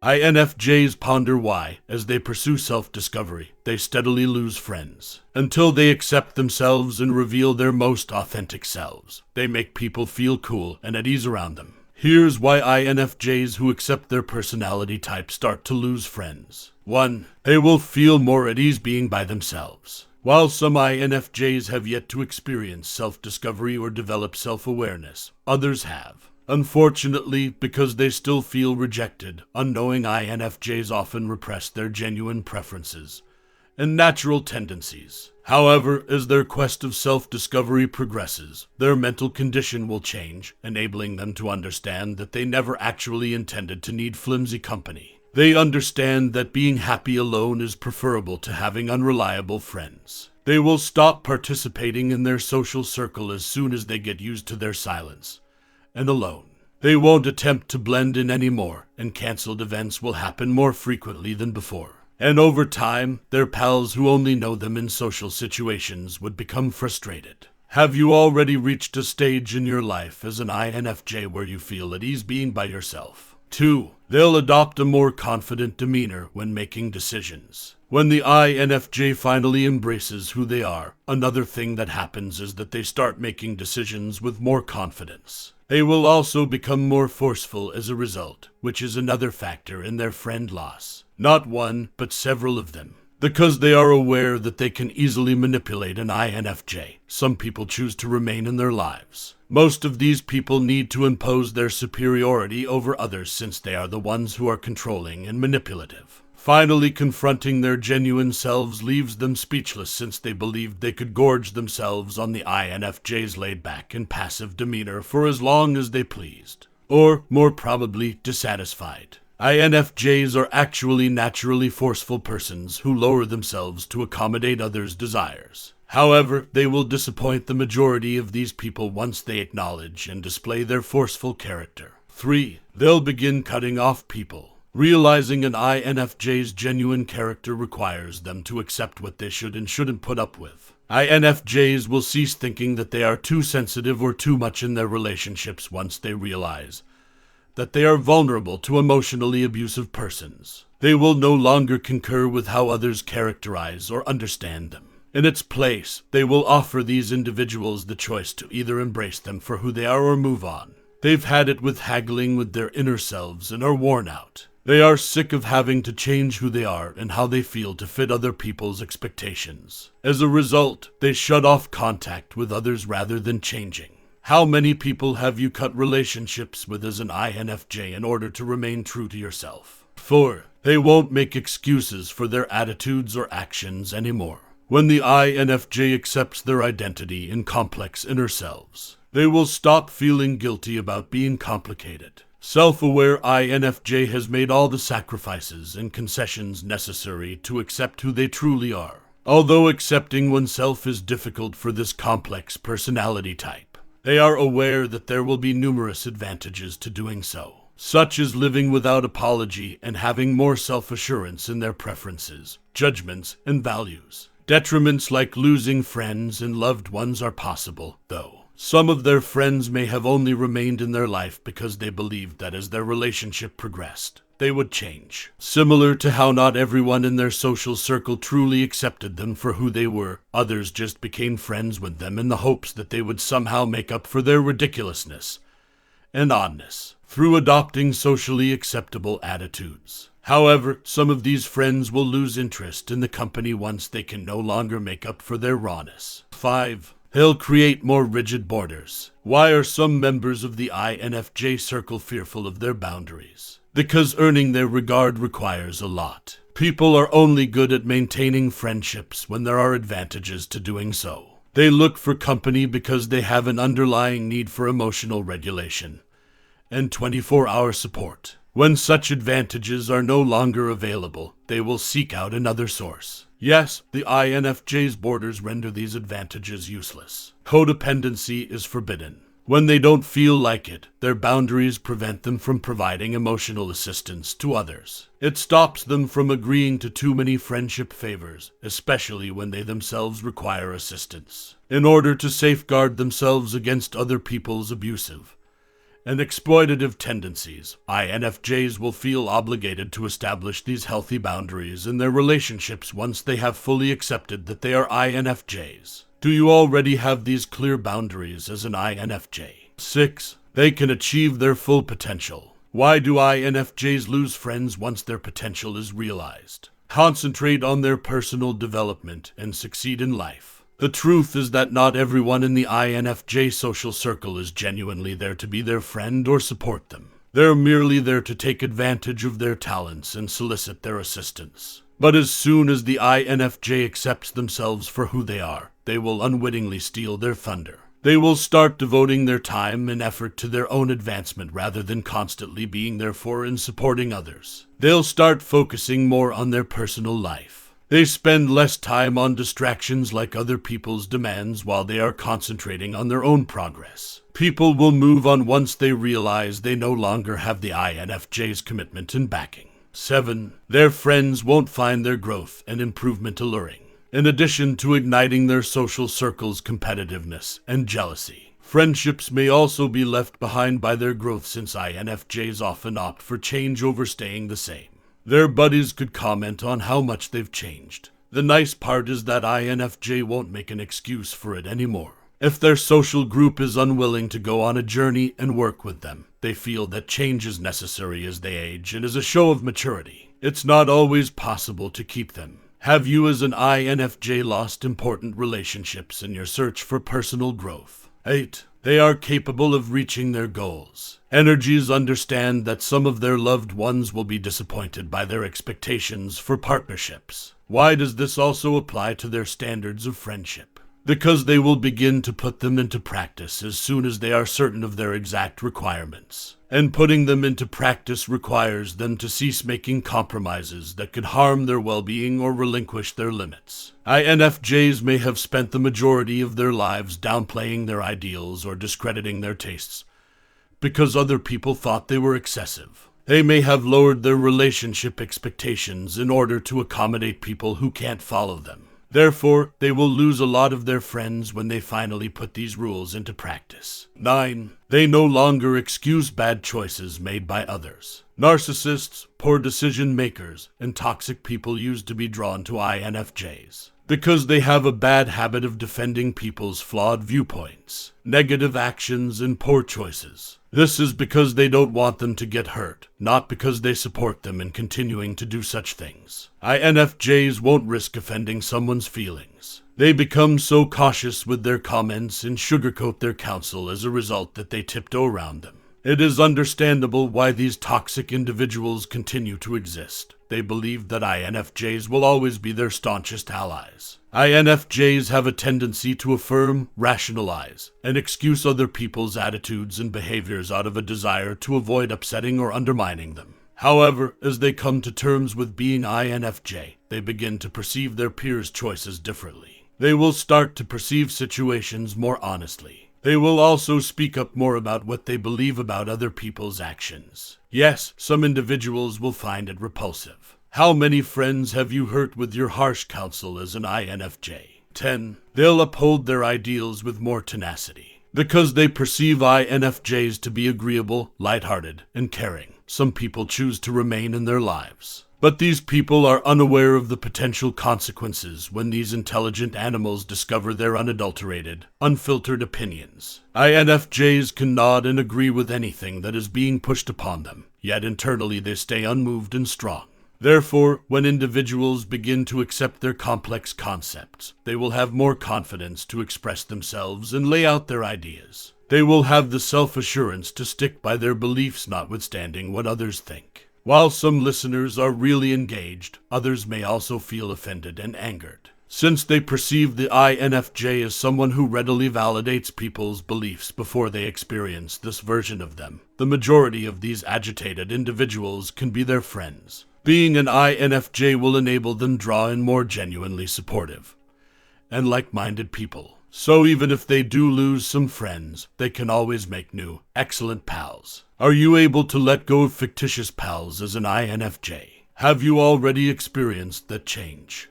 INFJs ponder why, as they pursue self-discovery, they steadily lose friends. Until they accept themselves and reveal their most authentic selves, they make people feel cool and at ease around them. Here's why INFJs who accept their personality type start to lose friends. 1. They will feel more at ease being by themselves. While some INFJs have yet to experience self-discovery or develop self-awareness, others have. Unfortunately, because they still feel rejected, unknowing INFJs often repress their genuine preferences and natural tendencies. However, as their quest of self-discovery progresses, their mental condition will change, enabling them to understand that they never actually intended to need flimsy company. They understand that being happy alone is preferable to having unreliable friends. They will stop participating in their social circle as soon as they get used to their silence and alone. They won't attempt to blend in anymore, and canceled events will happen more frequently than before. And over time, their pals who only know them in social situations would become frustrated. Have you already reached a stage in your life as an INFJ where you feel at ease being by yourself? 2. They'll adopt a more confident demeanor when making decisions. When the INFJ finally embraces who they are, another thing that happens is that they start making decisions with more confidence. They will also become more forceful as a result, which is another factor in their friend loss. Not one, but several of them. Because they are aware that they can easily manipulate an INFJ, some people choose to remain in their lives. Most of these people need to impose their superiority over others since they are the ones who are controlling and manipulative. Finally, confronting their genuine selves leaves them speechless since they believed they could gorge themselves on the INFJ's laid-back and passive demeanor for as long as they pleased. Or, more probably, dissatisfied. INFJs are actually naturally forceful persons who lower themselves to accommodate others' desires. However, they will disappoint the majority of these people once they acknowledge and display their forceful character. 3. They'll begin cutting off people. Realizing an INFJ's genuine character requires them to accept what they should and shouldn't put up with. INFJs will cease thinking that they are too sensitive or too much in their relationships once they realize that they are vulnerable to emotionally abusive persons. They will no longer concur with how others characterize or understand them. In its place, they will offer these individuals the choice to either embrace them for who they are or move on. They've had it with haggling with their inner selves and are worn out. They are sick of having to change who they are and how they feel to fit other people's expectations. As a result, they shut off contact with others rather than changing. How many people have you cut relationships with as an INFJ in order to remain true to yourself? 4. They won't make excuses for their attitudes or actions anymore. When the INFJ accepts their identity in complex inner selves, they will stop feeling guilty about being complicated. Self-aware INFJ has made all the sacrifices and concessions necessary to accept who they truly are. Although accepting oneself is difficult for this complex personality type, they are aware that there will be numerous advantages to doing so, such as living without apology and having more self-assurance in their preferences, judgments, and values. Detriments like losing friends and loved ones are possible, though. Some of their friends may have only remained in their life because they believed that as their relationship progressed, they would change. Similar to how not everyone in their social circle truly accepted them for who they were, others just became friends with them in the hopes that they would somehow make up for their ridiculousness and oddness through adopting socially acceptable attitudes. However, some of these friends will lose interest in the company once they can no longer make up for their rawness. 5. They'll create more rigid borders. Why are some members of the INFJ circle fearful of their boundaries? Because earning their regard requires a lot. People are only good at maintaining friendships when there are advantages to doing so. They look for company because they have an underlying need for emotional regulation and 24-hour support. When such advantages are no longer available, they will seek out another source. Yes, the INFJ's borders render these advantages useless. Codependency is forbidden. When they don't feel like it, their boundaries prevent them from providing emotional assistance to others. It stops them from agreeing to too many friendship favors, especially when they themselves require assistance. In order to safeguard themselves against other people's abusive and exploitative tendencies. INFJs will feel obligated to establish these healthy boundaries in their relationships once they have fully accepted that they are INFJs. Do you already have these clear boundaries as an INFJ? 6. They can achieve their full potential. Why do INFJs lose friends once their potential is realized? Concentrate on their personal development and succeed in life. The truth is that not everyone in the INFJ social circle is genuinely there to be their friend or support them. They're merely there to take advantage of their talents and solicit their assistance. But as soon as the INFJ accepts themselves for who they are, they will unwittingly steal their thunder. They will start devoting their time and effort to their own advancement rather than constantly being there for and supporting others. They'll start focusing more on their personal life. They spend less time on distractions like other people's demands while they are concentrating on their own progress. People will move on once they realize they no longer have the INFJ's commitment and backing. 7. Their friends won't find their growth and improvement alluring. In addition to igniting their social circle's competitiveness and jealousy, friendships may also be left behind by their growth since INFJs often opt for change over staying the same. Their buddies could comment on how much they've changed. The nice part is that INFJ won't make an excuse for it anymore. If their social group is unwilling to go on a journey and work with them, they feel that change is necessary as they age and is a show of maturity. It's not always possible to keep them. Have you as an INFJ lost important relationships in your search for personal growth? 8. They are capable of reaching their goals. Energies understand that some of their loved ones will be disappointed by their expectations for partnerships. Why does this also apply to their standards of friendship? Because they will begin to put them into practice as soon as they are certain of their exact requirements. And putting them into practice requires them to cease making compromises that could harm their well-being or relinquish their limits. INFJs may have spent the majority of their lives downplaying their ideals or discrediting their tastes because other people thought they were excessive. They may have lowered their relationship expectations in order to accommodate people who can't follow them. Therefore, they will lose a lot of their friends when they finally put these rules into practice. 9. They no longer excuse bad choices made by others. Narcissists, poor decision makers, and toxic people used to be drawn to INFJs because they have a bad habit of defending people's flawed viewpoints, negative actions, and poor choices. This is because they don't want them to get hurt, not because they support them in continuing to do such things. INFJs won't risk offending someone's feelings. They become so cautious with their comments and sugarcoat their counsel as a result that they tiptoe around them. It is understandable why these toxic individuals continue to exist. They believe that INFJs will always be their staunchest allies. INFJs have a tendency to affirm, rationalize, and excuse other people's attitudes and behaviors out of a desire to avoid upsetting or undermining them. However, as they come to terms with being INFJ, they begin to perceive their peers' choices differently. They will start to perceive situations more honestly. They will also speak up more about what they believe about other people's actions. Yes, some individuals will find it repulsive. How many friends have you hurt with your harsh counsel as an INFJ? 10. They'll uphold their ideals with more tenacity. Because they perceive INFJs to be agreeable, lighthearted, and caring, some people choose to remain in their lives. But these people are unaware of the potential consequences when these intelligent animals discover their unadulterated, unfiltered opinions. INFJs can nod and agree with anything that is being pushed upon them, yet internally they stay unmoved and strong. Therefore, when individuals begin to accept their complex concepts, they will have more confidence to express themselves and lay out their ideas. They will have the self-assurance to stick by their beliefs notwithstanding what others think. While some listeners are really engaged, others may also feel offended and angered. Since they perceive the INFJ as someone who readily validates people's beliefs before they experience this version of them, the majority of these agitated individuals can be their friends. Being an INFJ will enable them draw in more genuinely supportive and like-minded people. So even if they do lose some friends, they can always make new, excellent pals. Are you able to let go of fictitious pals as an INFJ? Have you already experienced that change?